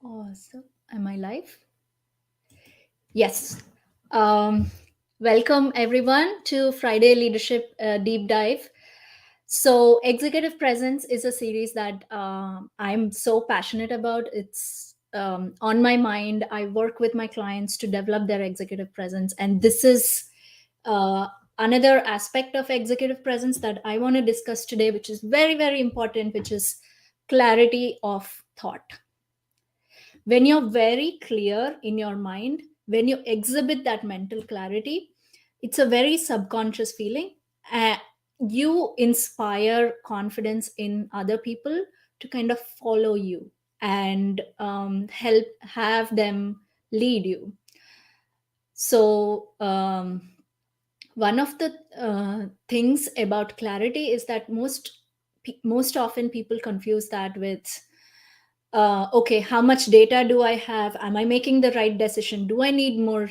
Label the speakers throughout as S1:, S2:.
S1: Awesome. Am I live? Yes. Um, Welcome everyone to Friday Leadership Deep Dive. So, Executive Presence is a series that I'm so passionate about. It's on my mind. I work with my clients to develop their executive presence, and this is uh, another aspect of executive presence that I want to discuss today, which is very, very important, which is clarity of thought. When you're very clear in your mind, when you exhibit that mental clarity, it's a very subconscious feeling. uh, you inspire confidence in other people to kind of follow you and help have them lead you. So one of the things about clarity is that most often people confuse that with okay, how much data do I have? Am I making the right decision? Do I need more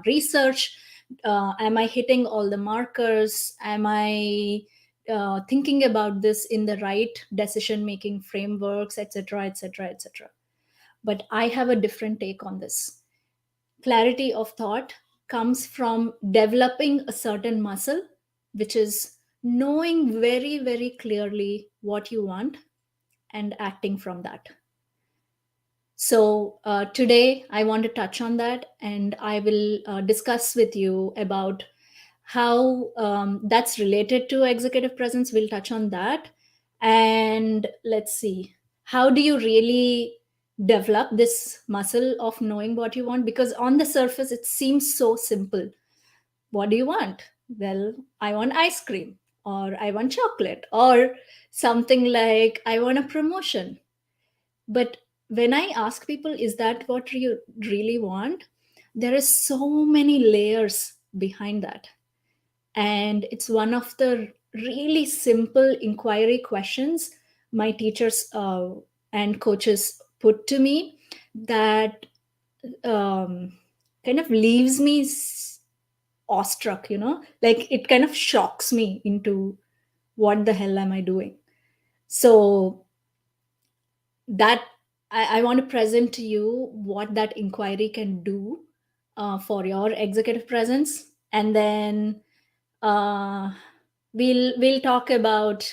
S1: research? Am I hitting all the markers? Am I thinking about this in the right decision making frameworks, etc., etc., etc.? But I have a different take on this. Clarity of thought comes from developing a certain muscle, which is knowing very, very clearly what you want and acting from that. So today I want to touch on that, and I will discuss with you about how that's related to executive presence. We'll touch on that. And let's see, how do you really develop this muscle of knowing what you want? Because on the surface, it seems so simple. What do you want? Well, I want ice cream, or I want chocolate, or something like I want a promotion. But when I ask people, is that what you really want? There is so many layers behind that. And it's one of the really simple inquiry questions my teachers and coaches put to me that um, kind of leaves me awestruck, like it kind of shocks me into what the hell am I doing? So that I want to present to you what that inquiry can do for your executive presence, and then uh, we'll talk about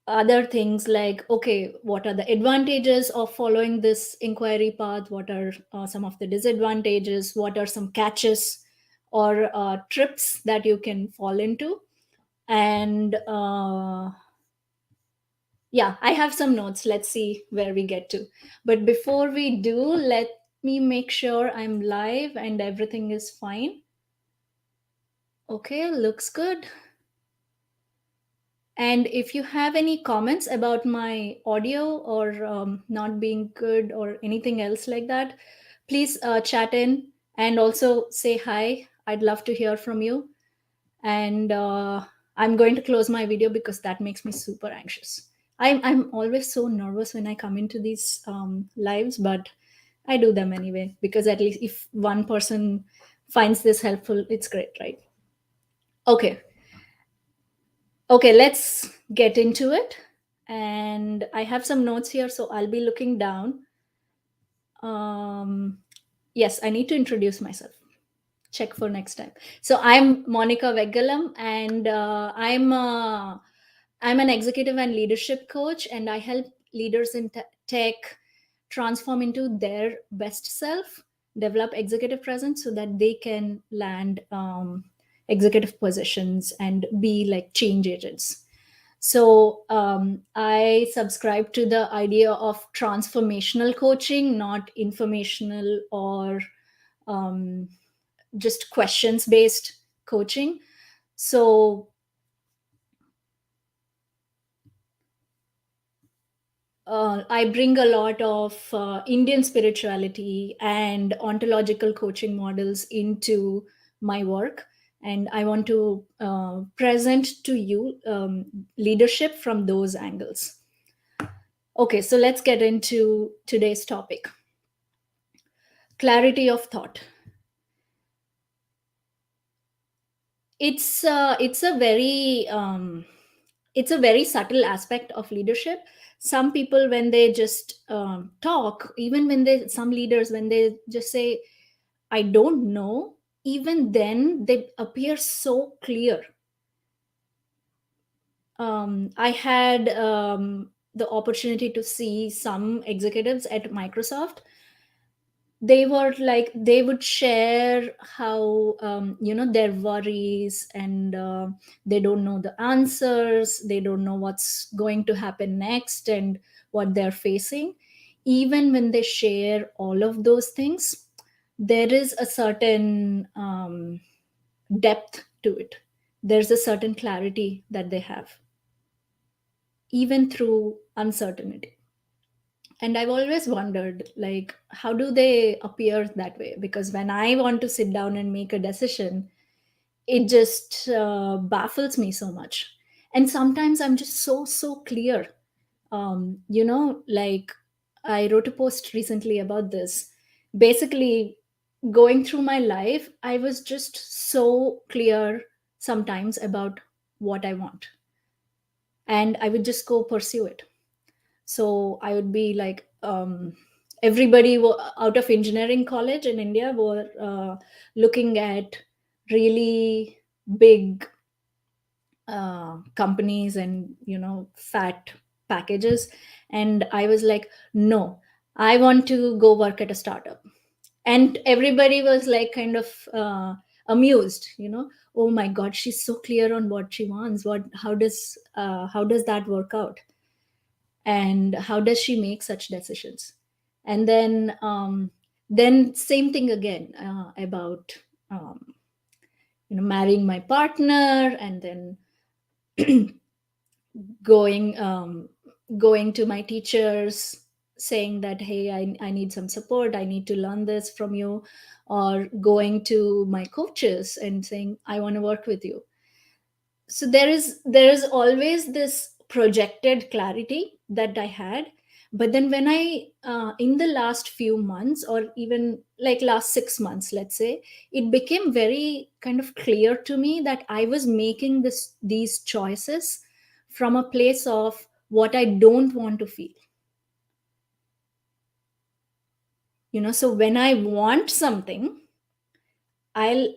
S1: other things like, okay, what are the advantages of following this inquiry path? What are some of the disadvantages? What are some catches or trips that you can fall into? And yeah, I have some notes. Let's see where we get to. But before we do, let me make sure I'm live and everything is fine. Okay, looks good. And if you have any comments about my audio or not being good or anything else like that, please chat in and also say hi. I'd love to hear from you. And I'm going to close my video because that makes me super anxious. I'm always so nervous when I come into these lives, but I do them anyway because at least if one person finds this helpful, it's great, right? Okay, okay, let's get into it. And I have some notes here, so I'll be looking down. Um, yes, I need to introduce myself. Check for next time. So I'm Monica Vegalam, and I'm an executive and leadership coach, and I help leaders in tech transform into their best self, develop executive presence so that they can land executive positions and be like change agents. So I subscribe to the idea of transformational coaching, not informational or um, just questions based coaching. So I bring a lot of Indian spirituality and ontological coaching models into my work. And I want to present to you leadership from those angles. Okay, so let's get into today's topic, clarity of thought. It's a very It's a very subtle aspect of leadership. Some people, when they just talk, even when they, some leaders, when they just say, I don't know, even then they appear so clear. I had the opportunity to see some executives at Microsoft. They were like, they would share how, their worries, and they don't know the answers, they don't know what's going to happen next and what they're facing. Even when they share all of those things, there is a certain depth to it. There's a certain clarity that they have, even through uncertainty. And I've always wondered, like, how do they appear that way? Because when I want to sit down and make a decision, it just baffles me so much. And sometimes I'm just so clear. Like, I wrote a post recently about this. Basically, going through my life, I was just so clear sometimes about what I want, and I would just go pursue it. So I would be like, everybody out of engineering college in India were looking at really big companies and, fat packages. And I was like, no, I want to go work at a startup. And everybody was like kind of amused, oh my god, she's so clear on what she wants. What how does that work out, and how does she make such decisions? And then same thing again, about marrying my partner, and then going going to my teachers, saying that, hey, I need some support, I need to learn this from you. Or going to my coaches and saying, I want to work with you. So there is always this projected clarity that I had. But then when I in the last few months, or even like last 6 months, let's say, it became very kind of clear to me that I was making these choices from a place of what I don't want to feel. So when I want something, I'll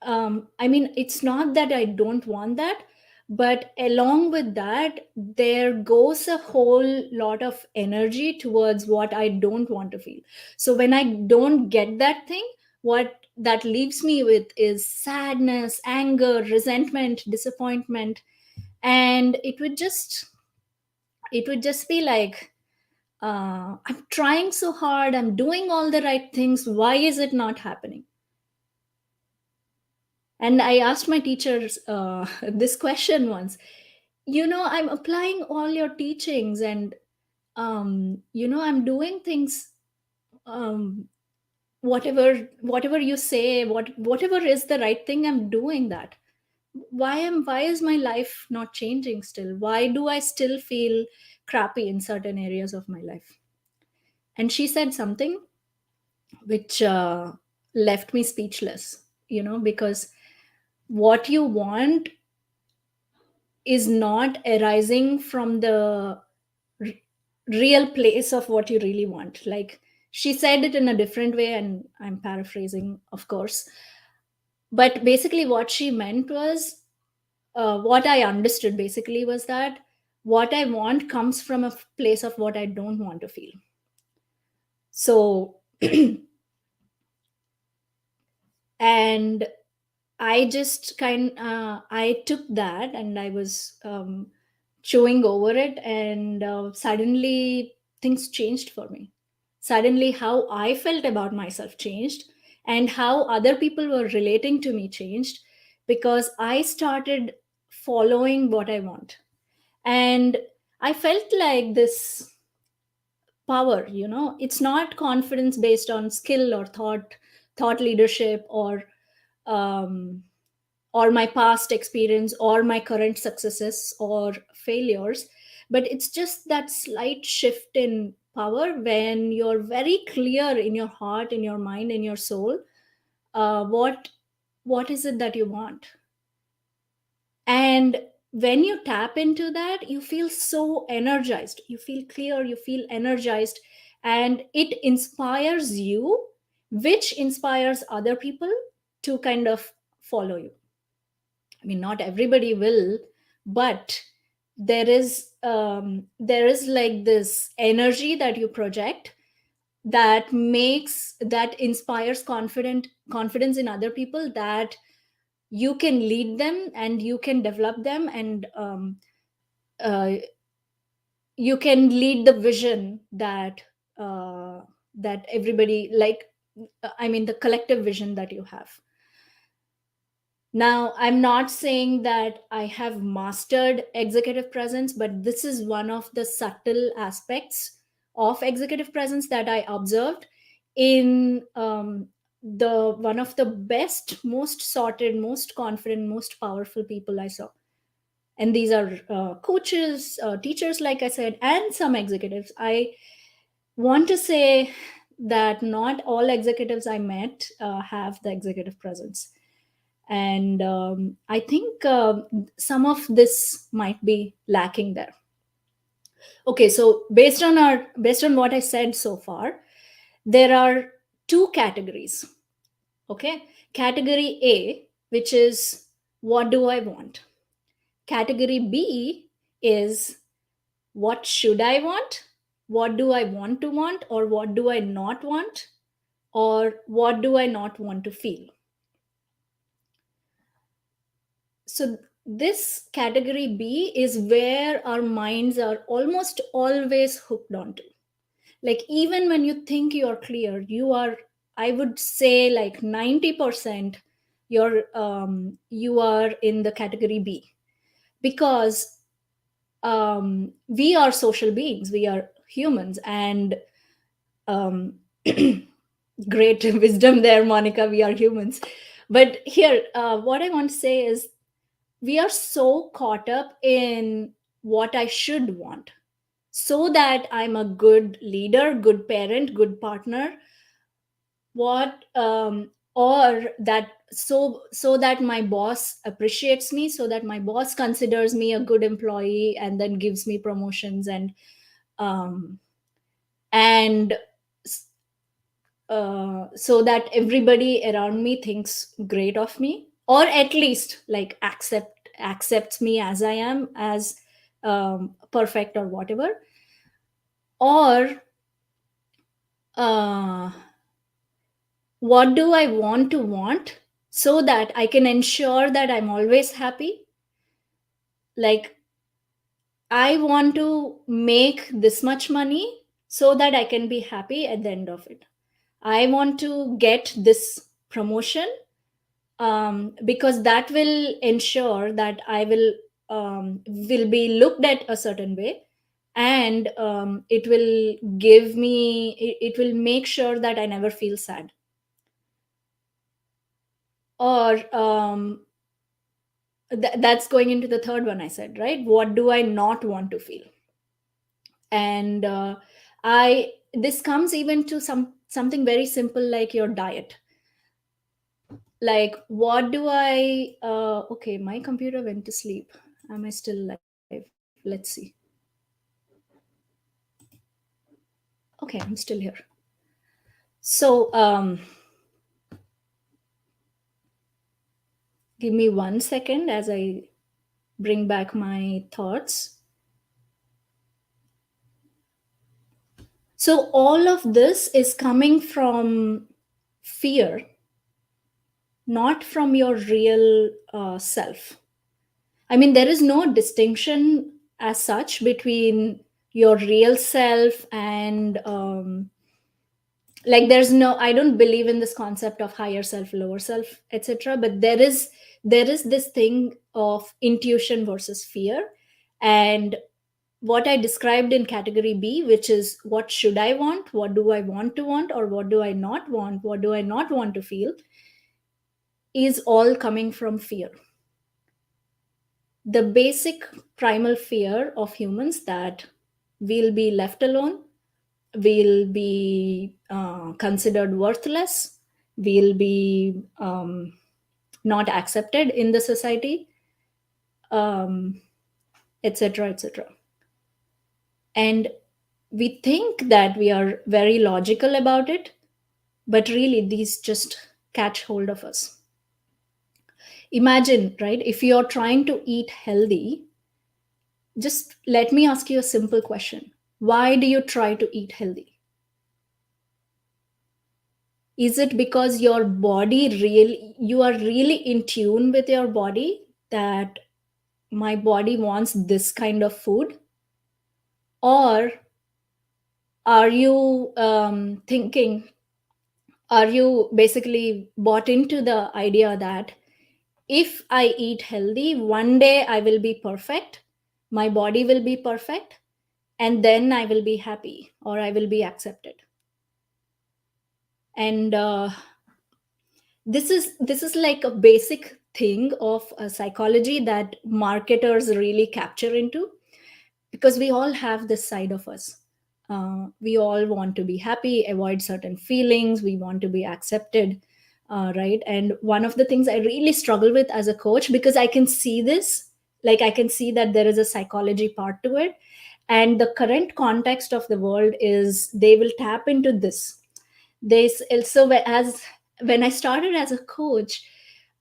S1: I mean, it's not that I don't want that, but along with that, there goes a whole lot of energy towards what I don't want to feel. So when I don't get that thing, what that leaves me with is sadness, anger, resentment, disappointment. And it would just be like, I'm trying so hard, I'm doing all the right things, why is it not happening? And I asked my teachers this question once. I'm applying all your teachings, and I'm doing things, um, whatever you say, whatever is the right thing, I'm doing that. Why is my life not changing still? Why do I still feel crappy in certain areas of my life? And she said something which left me speechless, because what you want is not arising from the r- real place of what you really want. Like, she said it in a different way, and I'm paraphrasing, of course. But basically, what she meant was, what I understood basically was that what I want comes from a place of what I don't want to feel. So, and I just I took that, and I was chewing over it, and suddenly things changed for me. Suddenly, how I felt about myself changed, and how other people were relating to me changed, because I started following what I want. And I felt like this power, it's not confidence based on skill or thought leadership, um, or my past experience, or my current successes or failures. But it's just that slight shift in power when you're very clear in your heart, in your mind, in your soul, what is it that you want. And when you tap into that, you feel so energized, you feel clear, you feel energized, and it inspires you, which inspires other people to kind of follow you. I mean, not everybody will, but there is like this energy that you project, that inspires confidence in other people, that you can lead them and you can develop them, and uh, you can lead the vision that everybody like, I mean, the collective vision that you have. Now, I'm not saying that I have mastered executive presence, but this is one of the subtle aspects of executive presence that I observed in the one of the best, most sorted, most confident, most powerful people I saw. And these are coaches, teachers, like I said, and some executives. I want to say that not all executives I met have the executive presence, and I think some of this might be lacking there. Okay, so based on what I said so far, there are two categories. Okay, category A, which is what do I want. Category B is what should I want, what do I want to want, or what do I not want, or what do I not want to feel. So this category B is where our minds are almost always hooked onto. Like, even when you think you're clear, you are, I would say, like 90% you are in the category B, because we are social beings, we are humans, and um, great wisdom there, Monica. We are humans. But here, what I want to say is, we are so caught up in what I should want, so that I'm a good leader, good parent, good partner, what or that, so that my boss appreciates me, so that my boss considers me a good employee and then gives me promotions, um, and so that everybody around me thinks great of me, or at least like accepts me as I am, as perfect or whatever. Or uh, what do I want to want, so that I can ensure that I'm always happy. Like, I want to make this much money so that I can be happy at the end of it. I want to get this promotion, because that will ensure that I will be looked at a certain way, and it will give me it will make sure that I never feel sad. Or that's going into the third one I said, right? What do I not want to feel? And I this comes even to something very simple like your diet. Like, what do I okay, my computer went to sleep. Am I still live? Let's see. Okay, I'm still here. So give me 1 second as I bring back my thoughts. So all of this is coming from fear, not from your real self. I mean, there is no distinction as such between your real self and like, there's no, I don't believe in this concept of higher self, lower self, etc. But there is this thing of intuition versus fear. And what I described in category B, which is what should I want, what do I want to want, or what do I not want, what do I not want to feel, is all coming from fear. The basic primal fear of humans, that we'll be left alone, we'll be considered worthless, we'll be not accepted in the society, um, etc., etc. And we think that we are very logical about it, but really these just catch hold of us. Imagine, right, if you're trying to eat healthy, just let me ask you a simple question. Why do you try to eat healthy? Is it because your body really, you are really in tune with your body, that my body wants this kind of food? Or are you thinking, are you basically bought into the idea that if I eat healthy, one day I will be perfect, my body will be perfect, and then I will be happy or I will be accepted? And this is like a basic thing of psychology that marketers really capture into, because we all have this side of us. We all want to be happy, avoid certain feelings, we want to be accepted, right? And one of the things I really struggle with as a coach, because I can see this, like I can see that there is a psychology part to it, and the current context of the world is they will tap into this. This also, as when I started as a coach,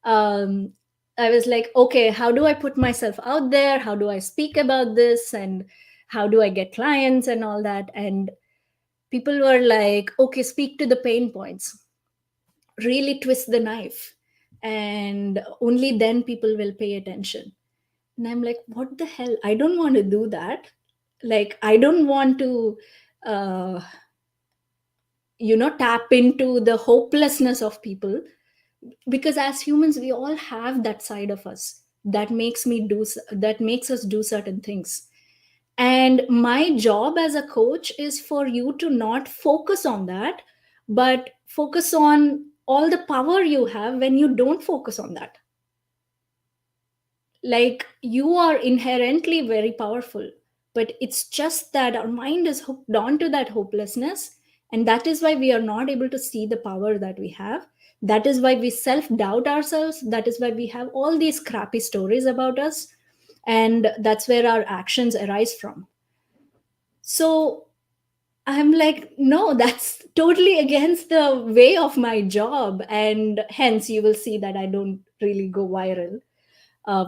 S1: um, I was like, okay, how do I put myself out there, how do I speak about this, and how do I get clients and all that? And people were like, okay, speak to the pain points, really twist the knife, and only then people will pay attention. And I'm like, what the hell, I don't want to do that. Like, I don't want to uh, tap into the hopelessness of people, because as humans we all have that side of us that that makes us do certain things. And my job as a coach is for you to not focus on that, but focus on all the power you have when you don't focus on that. Like, you are inherently very powerful, but it's just that our mind is hooked on to that hopelessness, and that is why we are not able to see the power that we have. That is why we self doubt ourselves, that is why we have all these crappy stories about us, and that's where our actions arise from. So I'm like, no, that's totally against the way of my job, and hence you will see that I don't really go viral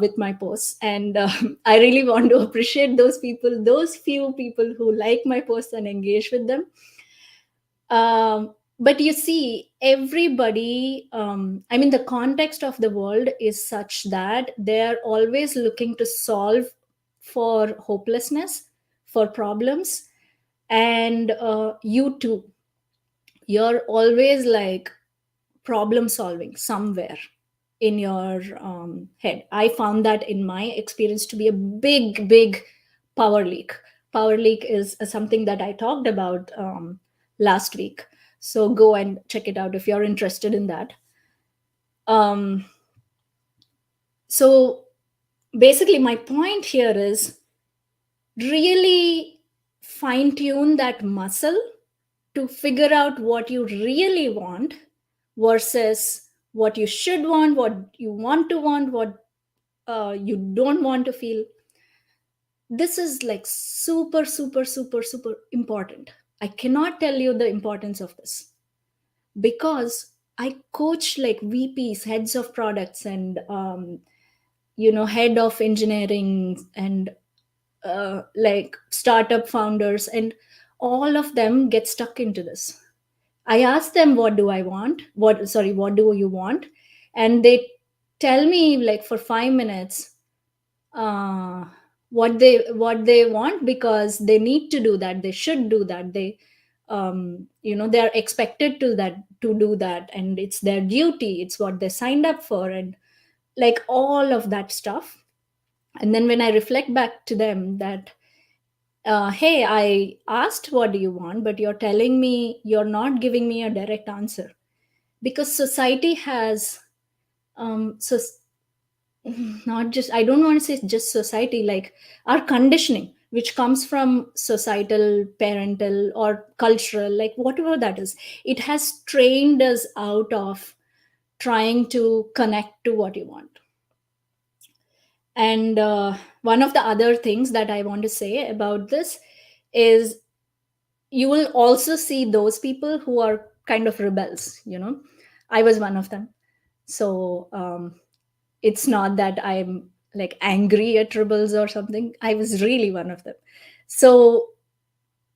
S1: with my posts. And I really want to appreciate those people, those few people who like my posts and engage with them. But you see, everybody, I mean, the context of the world is such that they're always looking to solve for hopelessness, for problems. And you too, you're always like problem solving somewhere in your head. I found that in my experience to be a big, big power leak. Power leak is something that I talked about last week. So go and check it out if you're interested in that. Um, so basically, my point here is really fine tune that muscle to figure out what you really want versus what you should want, what you want to want, what you don't want to feel. This is like super, super, super, super important. I cannot tell you the importance of this, because I coach like VPs, heads of products, and head of engineering, and like startup founders, and all of them get stuck into this. I ask them, what do I want? What do you want? And they tell me like for 5 minutes uh, what they want, because they need to do that, they should do that, they are expected to do that, and it's their duty, it's what they signed up for, and like all of that stuff. And then when I reflect back to them that, hey, I asked what do you want, but you're telling me, you're not giving me a direct answer, because society has so not just, I don't want to say just society, like our conditioning, which comes from societal, parental, or cultural, like whatever that is, it has trained us out of trying to connect to what you want. And one of the other things that I want to say about this is you will also see those people who are kind of rebels. I was one of them. So it's not that I'm like angry at rebels or something. I was really one of them. So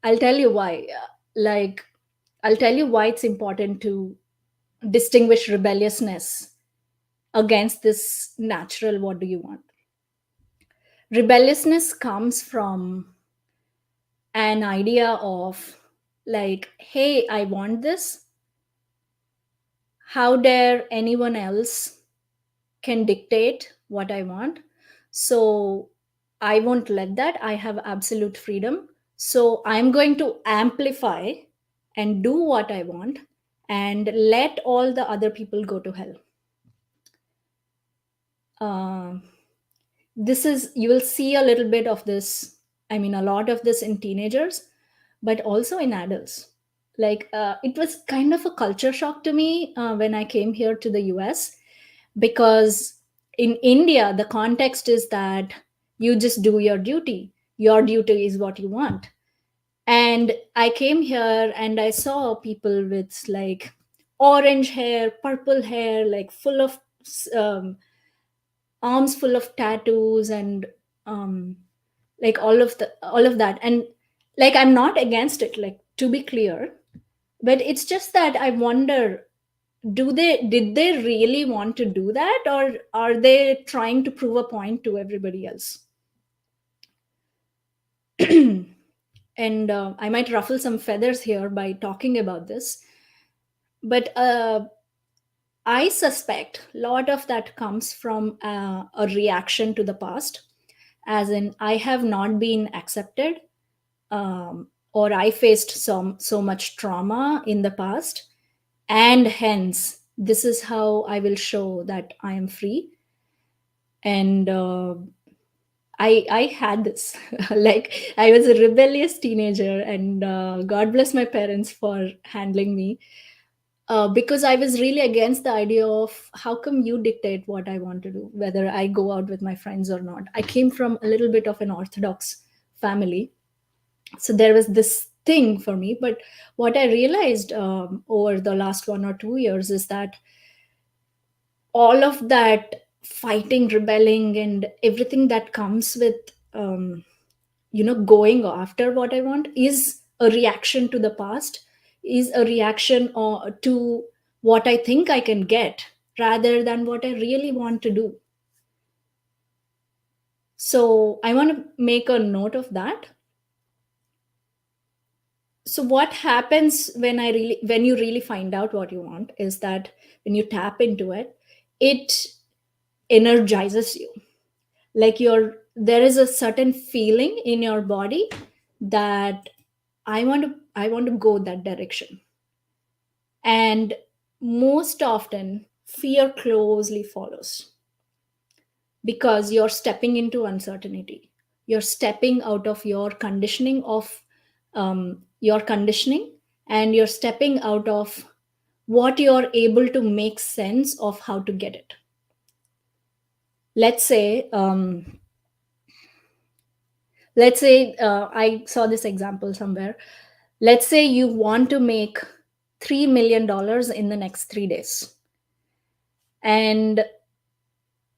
S1: I'll tell you why. Like, I'll tell you why it's important to distinguish rebelliousness against this natural what do you want. Rebelliousness comes from an idea of, like, hey, I want this. How dare anyone else can dictate what I want? So I won't let that. I have absolute freedom. So I'm going to amplify and do what I want and let all the other people go to hell. Um this is, you will see a little bit of this, I mean, a lot of this in teenagers, but also in adults. Like, it was kind of a culture shock to me when I came here to the US, because in India the context is that you just do your duty. Your duty is what you want. And I came here and I saw people with like orange hair, purple hair, like full of um, arms full of tattoos, and um, like all of that. And like, I'm not against it, like, to be clear, but it's just that I wonder, did they really want to do that, or are they trying to prove a point to everybody else? And I might ruffle some feathers here by talking about this, but I suspect a lot of that comes from a reaction to the past, as in I have not been accepted, or I faced so much trauma in the past, and hence this is how I will show that I am free. And I had this like, I was a rebellious teenager, and God bless my parents for handling me, because I was really against the idea of how come you dictate what I want to do, whether I go out with my friends or not. I came from a little bit of an orthodox family, so there was this thing for me. But what I realized over the last 1 or 2 years is that all of that fighting, rebelling, and everything that comes with going after what I want is a reaction to the past, is a reaction to what I think I can get rather than what I really want to do. So I want to make a note of that. So what happens when you really find out what you want is that when you tap into it, it energizes you. Like, there is a certain feeling in your body that I want to go that direction. And most often fear closely follows, because you're stepping into uncertainty. You're stepping out of your conditioning, and you're stepping out of what you're able to make sense of how to get it. Let's say I saw this example somewhere. Let's say you want to make $3 million in the next 3 days. And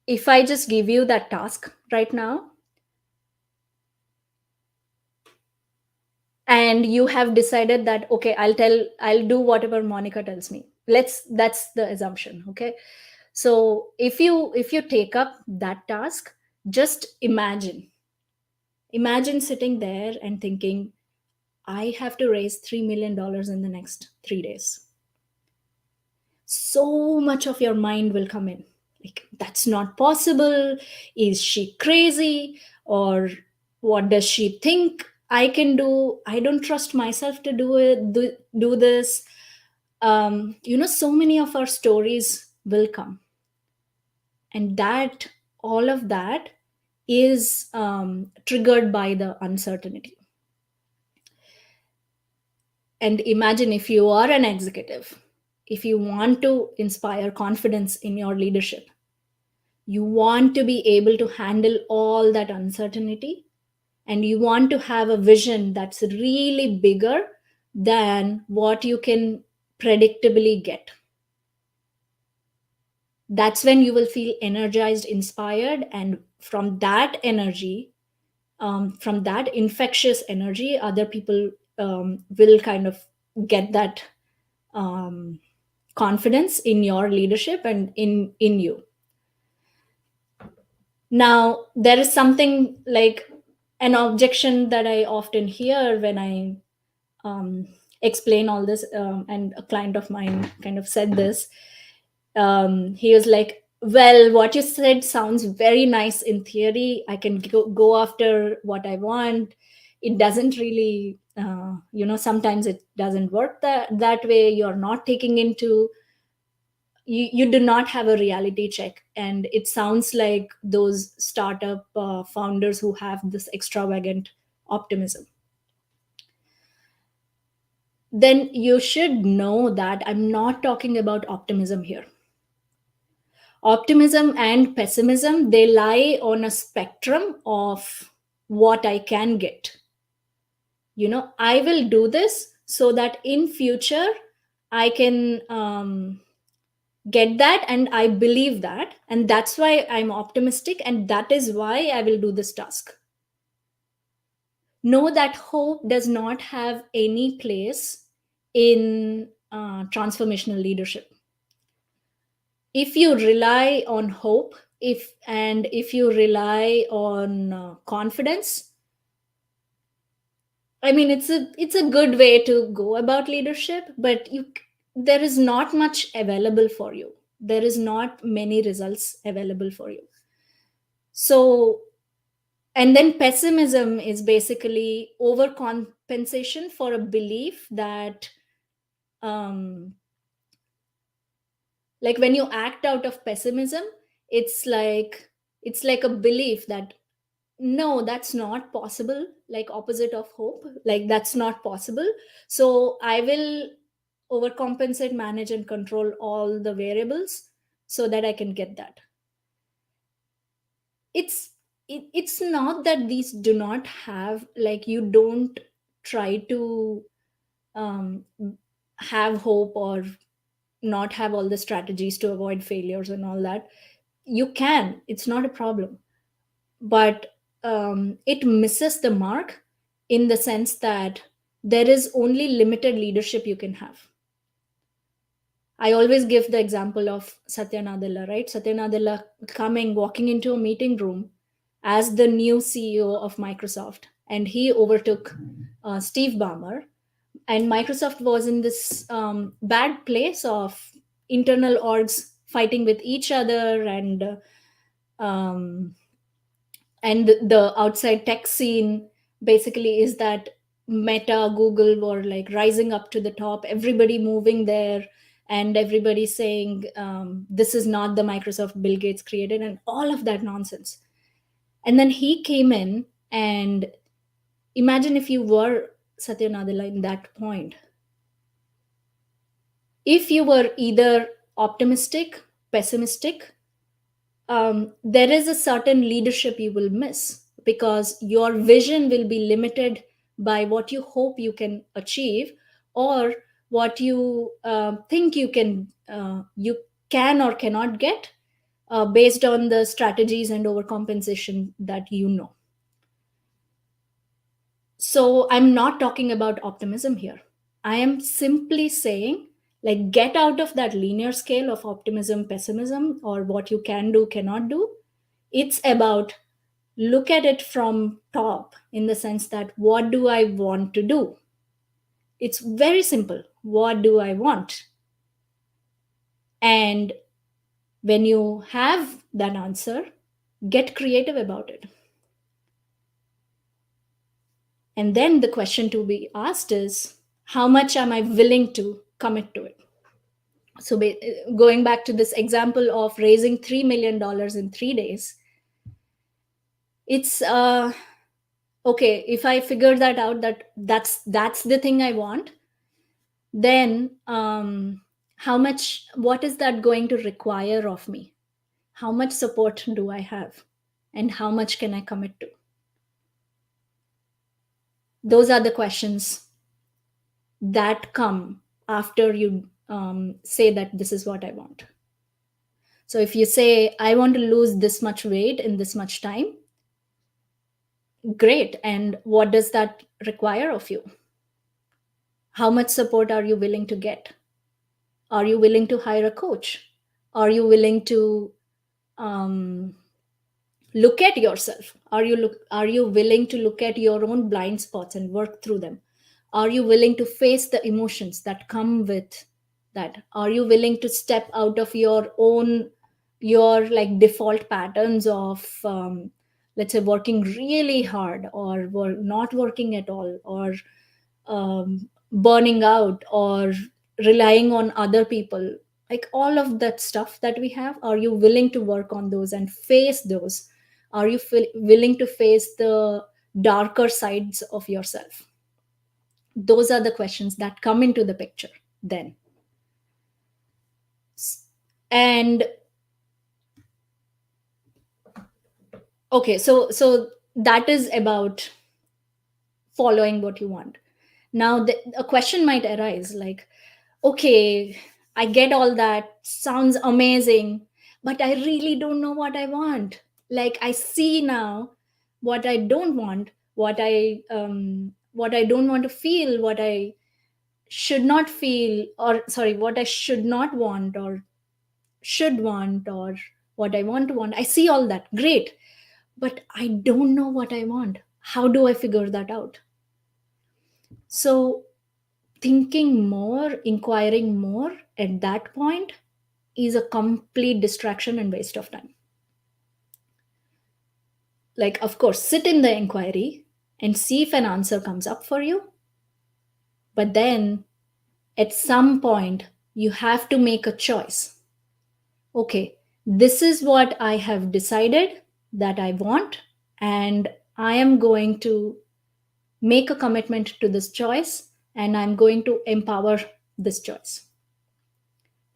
S1: if I just give you that task right now, and you have decided that, okay, I'll do whatever Monica tells me. That's the assumption, okay? So if you take up that task, just imagine sitting there and thinking, I have to raise $3 million in the next 3 days. So much of your mind will come in, like, that's not possible. Is she crazy? Or what does she think I can do? I don't trust myself to do this. So many of our stories will come, and that all of that is triggered by the uncertainty. And imagine, if you are an executive, if you want to inspire confidence in your leadership, You want to be able to handle all that uncertainty, and you want to have a vision that's really bigger than what you can predictably get. That's when you will feel energized, inspired, and from that energy, from that infectious energy, other people will kind of get that um, confidence in your leadership and in you. Now, there is something like an objection that I often hear when I um, explain all this, and a client of mine kind of said this. He was like, well, what you said sounds very nice in theory. I can go after what I want. It doesn't really, sometimes it doesn't work that way. You're not taking into, you do not have a reality check. And it sounds like those startup founders who have this extravagant optimism. Then you should know that I'm not talking about optimism here. Optimism and pessimism, they lie on a spectrum of what I can get. I will do this so that in future I can get that, and I believe that, and that's why I'm optimistic, and that is why I will do this task. Know that hope does not have any place in transformational leadership. If you rely on hope, if you rely on confidence, I mean, it's a good way to go about leadership, but there is not much available for you. There is not many results available for you. So, and then pessimism is basically overcompensation for a belief that, um, like when you act out of pessimism, it's like it's like a belief that no, that's not possible, like opposite of hope, like that's not possible. So I will overcompensate, manage, and control all the variables so that I can get that. It's not that these do not have, like, you don't try to um, have hope or not have all the strategies to avoid failures and all that. You can, it's not a problem, but it misses the mark in the sense that there is only limited leadership you can have. I always give the example of Satya Nadella, right? Satya Nadella walking into a meeting room as the new CEO of Microsoft, and he overtook Steve Ballmer. And Microsoft was in this bad place of internal orgs fighting with each other, um, and the outside tech scene basically is that Meta, Google were like rising up to the top, everybody moving there, and everybody saying, this is not the Microsoft Bill Gates created, and all of that nonsense. And then he came in, and imagine if you were Satya Nadella in that point. If you were either optimistic, pessimistic, there is a certain leadership you will miss because your vision will be limited by what you hope you can achieve, or what you think you can or cannot get, based on the strategies and overcompensation that you know. So I'm not talking about optimism here. I am simply saying, like, get out of that linear scale of optimism, pessimism, or what you can do, cannot do. It's about look at it from top, in the sense that what do I want to do? It's very simple. What do I want? And when you have that answer, get creative about it. And then the question to be asked is, how much am I willing to commit to it? So, going back to this example of raising $3 million in 3 days, it's okay. If I figure that out, that's the thing I want, then what is that going to require of me? How much support do I have, and how much can I commit to? Those are the questions that come after you say that this is what I want. So if you say, I want to lose this much weight in this much time, great. And what does that require of you? How much support are you willing to get? Are you willing to hire a coach? Are you willing to um, look at yourself? Are you willing to look at your own blind spots and work through them? Are you willing to face the emotions that come with that? Are you willing to step out of your like default patterns of let's say working really hard, or not working at all, or burning out, or relying on other people, like all of that stuff that we have? Are you willing to work on those and face those? Are you willing to face the darker sides of yourself? Those are the questions that come into the picture then. And okay, so that is about following what you want. Now a question might arise like, okay, I get all that, sounds amazing, but I really don't know what I want. Like, I see now what I don't want, what I don't want to feel, what I should not feel, or sorry, what I should not want, or should want, or what I want to want. I see all that, great, but I don't know what I want. How do I figure that out? So thinking more, inquiring more at that point is a complete distraction and waste of time. Like, of course, sit in the inquiry and see if an answer comes up for you. But then at some point, you have to make a choice. Okay, this is what I have decided that I want, and I am going to make a commitment to this choice, and I'm going to empower this choice.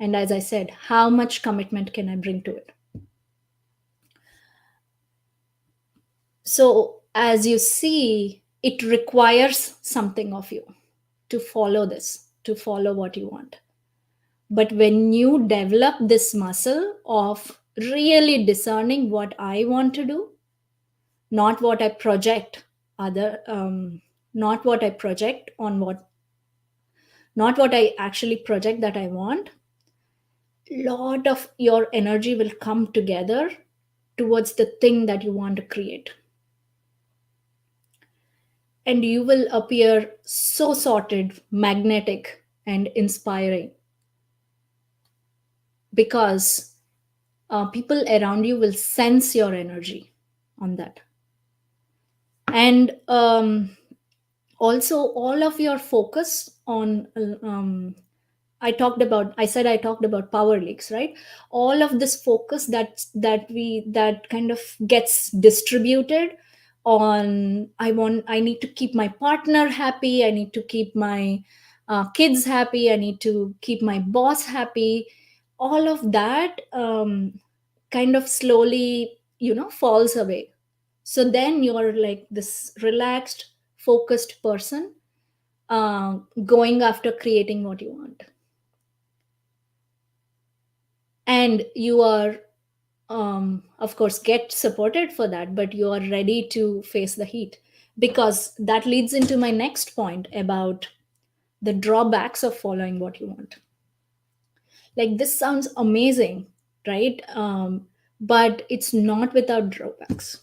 S1: And as I said, how much commitment can I bring to it? So, as you see, it requires something of you to follow this, to follow what you want. But when you develop this muscle of really discerning what I want to do, not what I project not what I project on what, not what I actually project that I want, lot of your energy will come together towards the thing that you want to create. And you will appear so sorted, magnetic, and inspiring, because people around you will sense your energy on that. And also, all of your focus on I said I talked about power leaks, right? All of this focus that kind of gets distributed on, I need to keep my partner happy, I need to keep my kids happy, I need to keep my boss happy. All of that kind of slowly, falls away. So then you're like this relaxed, focused person, going after creating what you want. And you are, of course, get supported for that, but you are ready to face the heat. Because that leads into my next point about the drawbacks of following what you want. Like, this sounds amazing, right? But it's not without drawbacks,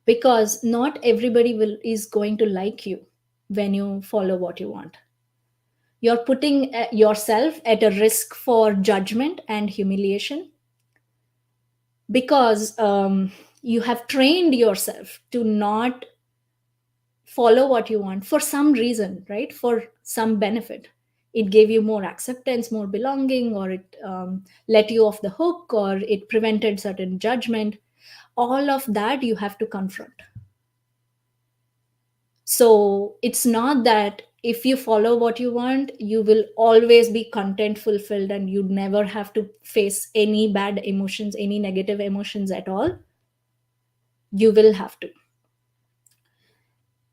S1: because not everybody is going to like you when you follow what you want. You're putting yourself at a risk for judgment and humiliation, because you have trained yourself to not follow what you want for some reason, right? For some benefit. It gave you more acceptance, more belonging, or it let you off the hook, or it prevented certain judgment. All of that you have to confront. So it's not that If you follow what you want, you will always be content, fulfilled, and you never have to face any bad emotions, any negative emotions at all. You will have to.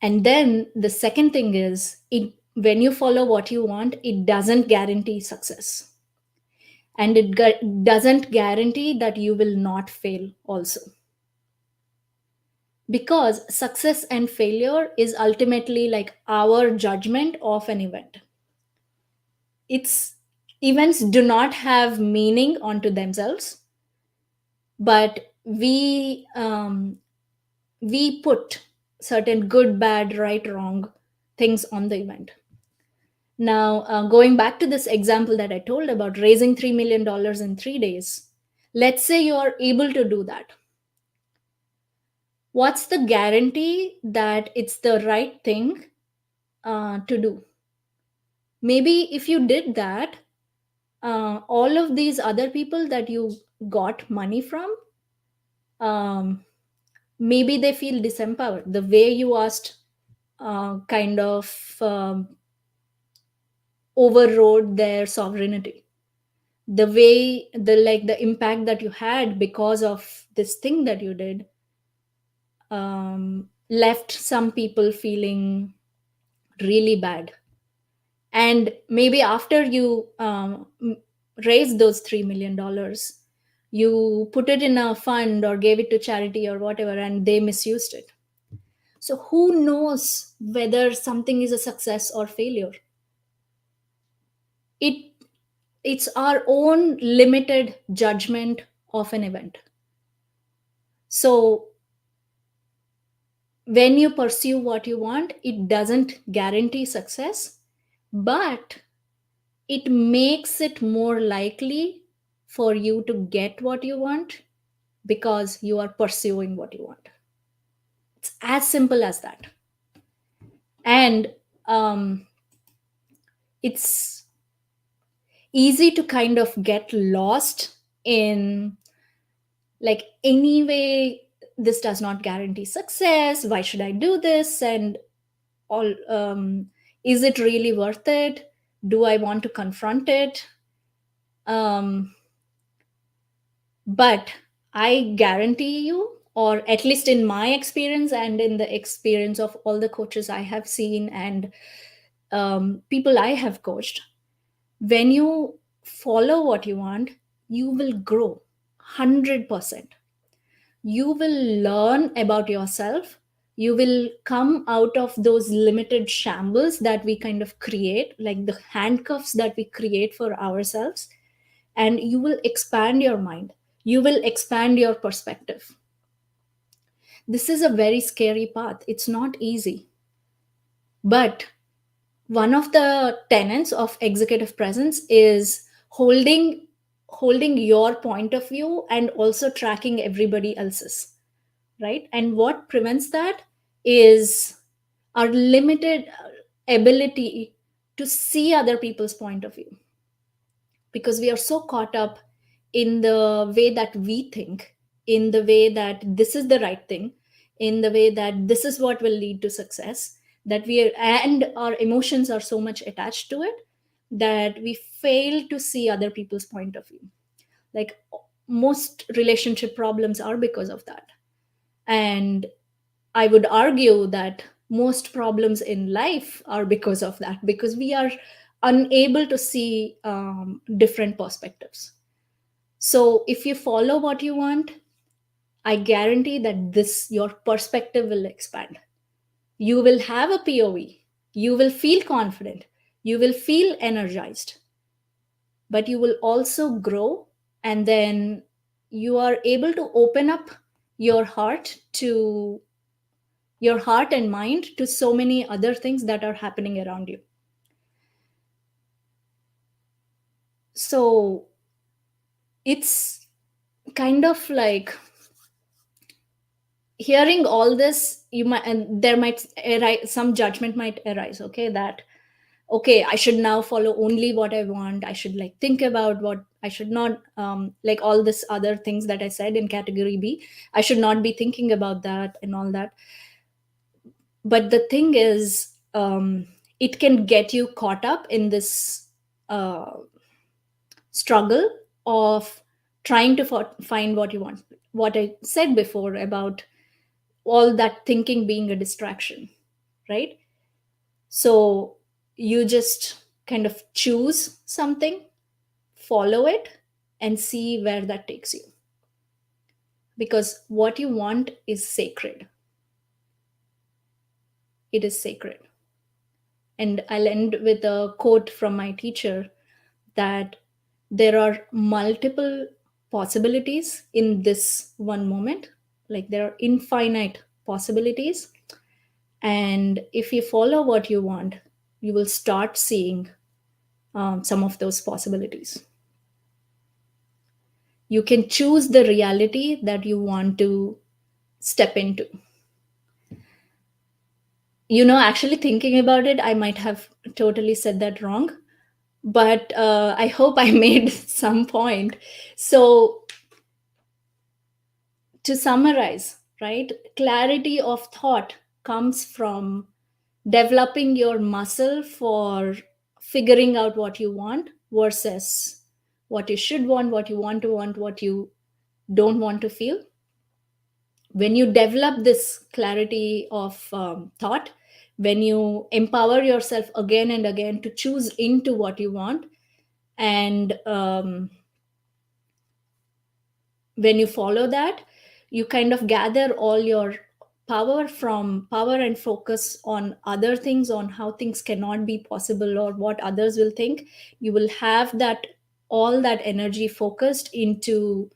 S1: And then the second thing is, when you follow what you want, it doesn't guarantee success, and it doesn't guarantee that you will not fail also, because success and failure is ultimately like our judgment of an event. Its events do not have meaning onto themselves, but we put certain good, bad, right, wrong things on the event. Now, going back to this example that I told about raising $3 million in 3 days, let's say you are able to do that. What's the guarantee that it's the right thing to do? Maybe if you did that, all of these other people that you got money from, um, maybe they feel disempowered. The way you asked kind of overrode their sovereignty. The way, the impact that you had because of this thing that you did, left some people feeling really bad. And maybe after you raised those $3 million, you put it in a fund or gave it to charity or whatever, and they misused it. So who knows whether something is a success or failure? it it's our own limited judgment of an event. So when you pursue what you want, it doesn't guarantee success, but it makes it more likely for you to get what you want because you are pursuing what you want. It's as simple as that. And it's easy to kind of get lost in, like, anyway, this does not guarantee success, why should I do this, and all. Is it really worth it? Do I want to confront it? um, but I guarantee you, or at least in my experience and in the experience of all the coaches I have seen and people I have coached, when you follow what you want, you will grow 100%. You will learn about yourself. You will come out of those limited shambles that we kind of create, like the handcuffs that we create for ourselves, and you will expand your mind. You will expand your perspective. This is a very scary path. It's not easy. But one of the tenets of executive presence is holding your point of view and also tracking everybody else's, right? And what prevents that is our limited ability to see other people's point of view, because we are so caught up in the way that we think, in the way that this is the right thing, in the way that this is what will lead to success, that we are, and our emotions are so much attached to it, that we fail to see other people's point of view. Like, most relationship problems are because of that. And I would argue that most problems in life are because of that, because we are unable to see different perspectives. So if you follow what you want, I guarantee that this your perspective will expand. You will have a POV. You will feel confident. You will feel energized, but you will also grow. And then you are able to open up your heart to your heart and mind to so many other things that are happening around you. So it's kind of like, hearing all this, you might, and there might arise some judgment might arise, okay, that okay, I should now follow only what I want. I should like think about what I should not, like all this other things that I said in category B, I should not be thinking about that and all that. But the thing is, it can get you caught up in this uh, struggle of trying to find what you want. What I said before about all that thinking being a distraction, right? So you just kind of choose something, follow it, and see where that takes you. Because what you want is sacred. It is sacred. And I'll end with a quote from my teacher that there are multiple possibilities in this one moment. Like there are infinite possibilities. And if you follow what you want, you will start seeing some of those possibilities. You can choose the reality that you want to step into. Actually thinking about it, I might have totally said that wrong, but I hope I made some point. So, to summarize, right, clarity of thought comes from developing your muscle for figuring out what you want versus what you should want, what you want to want, what you don't want to feel. When you develop this clarity of thought, when you empower yourself again and again to choose into what you want, and when you follow that, you kind of gather all your power and focus on other things, on how things cannot be possible or what others will think. You will have that, all that energy focused into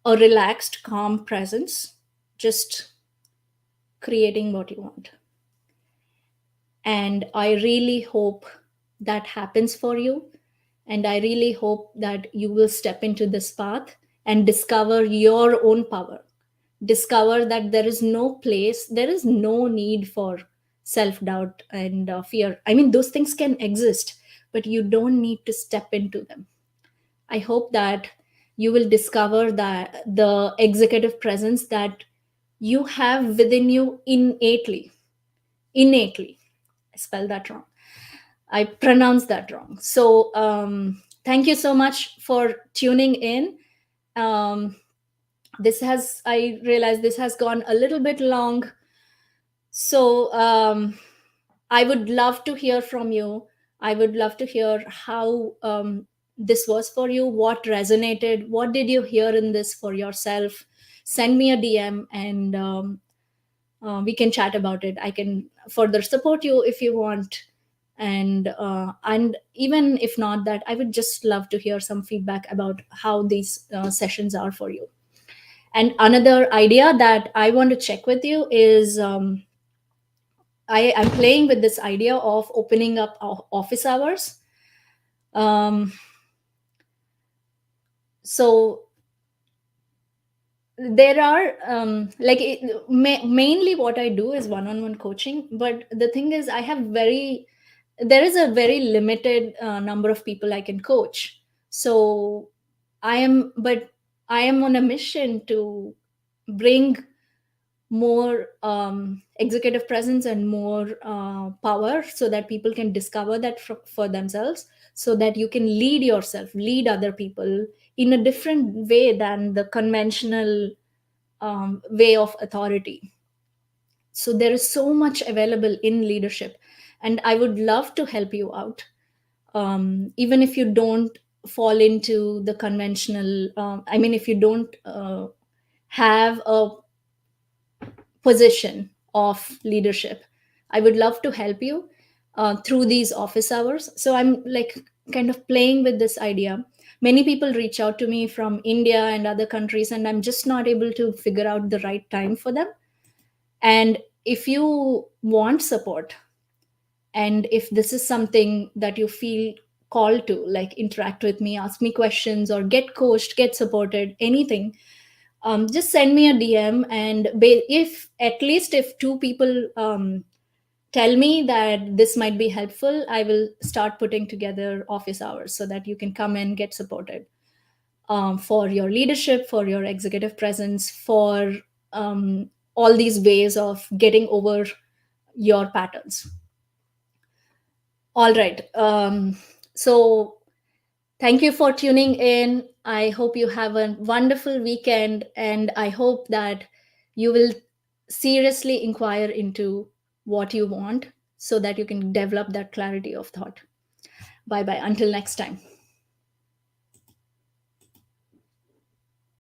S1: a relaxed calm presence, just creating what you want. And I really hope that happens for you. And I really hope that you will step into this path and discover your own power. Discover that there is no place, there is no need for self doubt and fear. I mean, those things can exist, but you don't need to step into them. I hope that you will discover that the executive presence that you have within you innately. Innately. I spelled that wrong. I pronounced that wrong. So, thank you so much for tuning in. Um, I realize this has gone a little bit long. So, I would love to hear from you. I would love to hear how this was for you, what resonated, what did you hear in this for yourself. Send me a DM, and we can chat about it. I can further support you if you want. And even if not that, I would just love to hear some feedback about how these sessions are for you. And another idea that I want to check with you is, I'm playing with this idea of opening up office hours. Um, so there are mainly what I do is one-on-one coaching, but the thing is, there is a very limited number of people I can coach. So I am on a mission to bring more executive presence and more power, so that people can discover that for themselves, so that you can lead yourself, lead other people in a different way than the conventional way of authority. So there is so much available in leadership, and I would love to help you out. Even if you don't fall into the conventional, I mean, if you don't have a position of leadership, I would love to help you through these office hours. So I'm like kind of playing with this idea. Many people reach out to me from India and other countries, and I'm just not able to figure out the right time for them. And if you want support, and if this is something that you feel called to, like interact with me, ask me questions, or get coached, get supported, anything, just send me a DM. And if at least if two people tell me that this might be helpful, I will start putting together office hours so that you can come and get supported for your leadership, for your executive presence, for all these ways of getting over your patterns. All right. So thank you for tuning in. I hope you have a wonderful weekend, and I hope that you will seriously inquire into what you want so that you can develop that clarity of thought. Bye bye. Until next time.